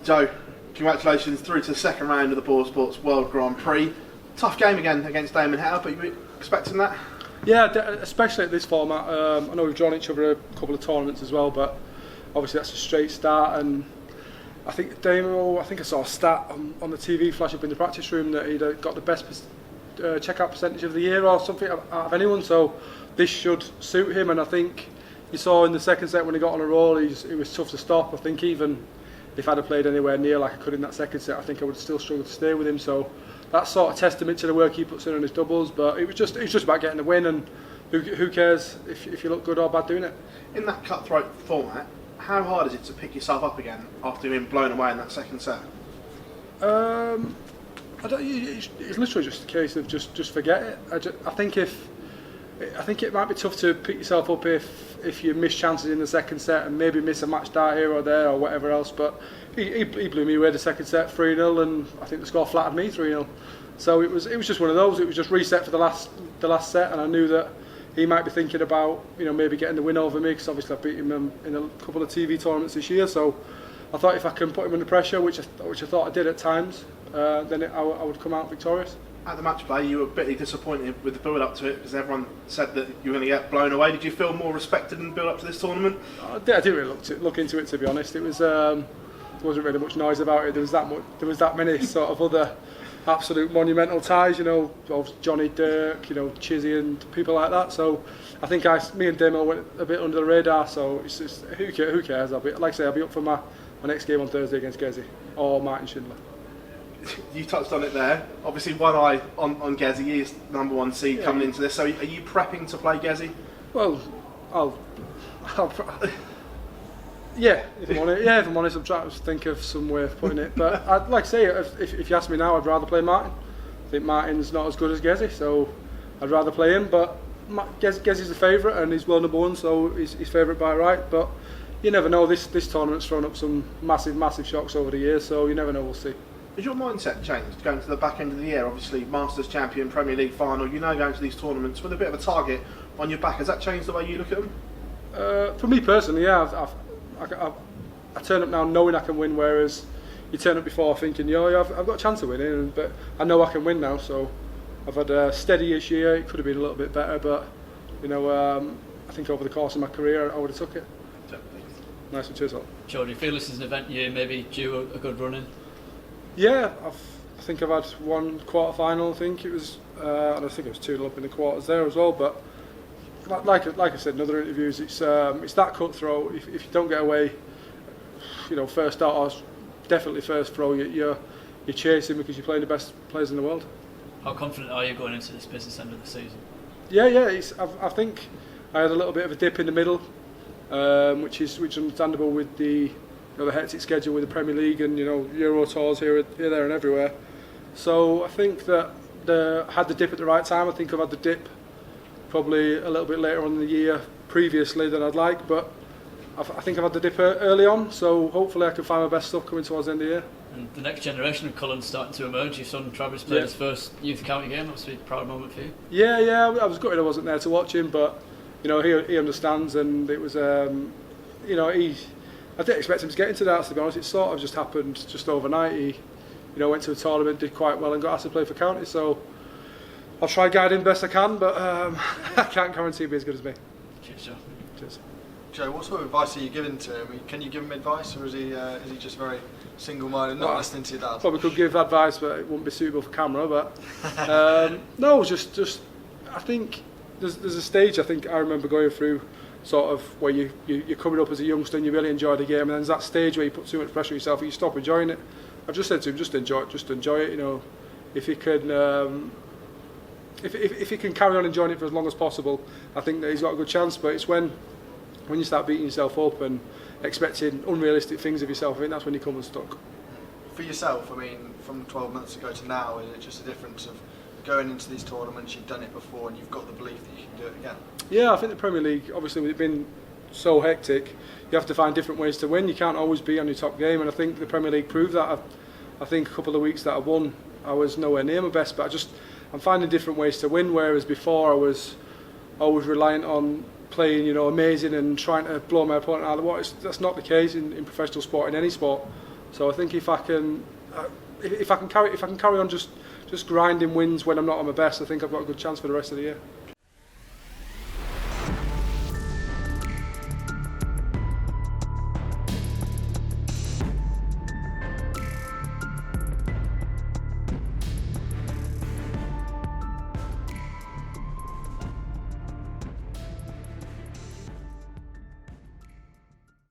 Joe, congratulations through to the second round of the Ball Sports World Grand Prix. Tough game again against Damon Howard, but you were expecting that? Yeah, especially at this format. I know we've drawn each other a couple of tournaments as well, but obviously that's a straight start. And I think Damon, I saw a stat on the TV flash up in the practice room that he'd got the best checkout percentage of the year or something out of anyone. So this should suit him, and I think you saw in the second set when he got on a roll, it was tough to stop. I think even if I'd have played anywhere near like I could in that second set, I think I would still struggle to stay with him. So that's sort of testament to the work he puts in on his doubles. But it was just about getting the win, and who cares if you look good or bad doing it. In that cutthroat format, how hard is it to pick yourself up again after being blown away in that second set? It's literally just a case of just forget it. I think it might be tough to pick yourself up if you miss chances in the second set and maybe miss a match dart here or there or whatever else. But he blew me away the second set 3-0, and I think the score flattered me 3-0. So it was just one of those. It was just reset for the last set, and I knew that he might be thinking about maybe getting the win over me, because obviously I beat him in a couple of TV tournaments this year. So I thought if I can put him under pressure, which I thought I did at times, then I would come out victorious. At the match play, you were bitterly disappointed with the build up to it because everyone said that you were going to get blown away. Did you feel more respected in the build up to this tournament? I didn't really look into it, to be honest. It was there wasn't really much noise about it. There was that many sort of other absolute monumental ties, of Johnny, Dirk, Chizzy and people like that. So I think me and Demo went a bit under the radar. So it's just who cares? I'll be up for my next game on Thursday against Gezi or Martin Schindler. You touched on it there. Obviously, one eye on Gezi. He is number one seed coming into this. So, are you prepping to play Gezi? Well, if I'm honest, I'm trying to think of some way of putting it. But like I say, if you ask me now, I'd rather play Martin. I think Martin's not as good as Gezi, so I'd rather play him. But Gezi's the favourite, and he's world number one, so he's favourite by right. But you never know. This tournament's thrown up some massive shocks over the years, so you never know. We'll see. Has your mindset changed going to the back end of the year? Obviously, Masters champion, Premier League final. Going to these tournaments with a bit of a target on your back. Has that changed the way you look at them? For me personally, yeah. I turn up now knowing I can win, whereas you turn up before thinking, I've got a chance of winning, but I know I can win now. So I've had a steady-ish year. It could have been a little bit better, but I think over the course of my career, I would have took it. Nice one, cheers. Joe, do you feel this is an event you maybe due a good run in? Yeah, I think I've had one quarter final. I think it was, and I think it was 2-0 up in the quarters there as well. But like I said in other interviews, it's that cutthroat. If you don't get away, first out or definitely first throw, you're chasing because you're playing the best players in the world. How confident are you going into this business end of the season? Yeah. I think I had a little bit of a dip in the middle, which is understandable with the hectic schedule with the Premier League and Euro tours here, there and everywhere. So I think that had the dip at the right time. I think I've had the dip probably a little bit later on in the year previously than I'd like, but I think I've had the dip early on, so hopefully I can find my best stuff coming towards the end of the year. And the next generation of Cullen's starting to emerge. Your son Travis played his first youth county game. Obviously a proud moment for you. Yeah, I was gutted I wasn't there to watch him, but he understands, and it was I didn't expect him to get into darts, to be honest. It sort of just happened just overnight. He went to a tournament, did quite well and got asked to play for county, so I'll try guide him best I can, but I can't guarantee he'll be as good as me. Cheers, Joe. Cheers. Joe, what sort of advice are you giving to him? Can you give him advice, or is he just very single-minded, not listening to your dad? Probably could give advice, but it wouldn't be suitable for camera. But no, just I think there's a stage I think I remember going through, sort of where you're coming up as a youngster and you really enjoy the game, and then there's that stage where you put too much pressure on yourself and you stop enjoying it. I've just said to him, just enjoy it. If he can, if he can carry on enjoying it for as long as possible, I think that he's got a good chance. But it's when you start beating yourself up and expecting unrealistic things of yourself, I think that's when you come unstuck. For yourself, I mean, from 12 months ago to now, is it just a difference of going into these tournaments, you've done it before and you've got the belief that you can do it again? Yeah, I think the Premier League, obviously with it being so hectic, you have to find different ways to win. You can't always be on your top game, and I think the Premier League proved that. I think a couple of weeks that I won, I was nowhere near my best, but I'm finding different ways to win, whereas before I was always reliant on playing amazing and trying to blow my opponent out of the water. That's not the case in professional sport, in any sport. So I think if I can carry on just grinding wins when I'm not on my best, I think I've got a good chance for the rest of the year.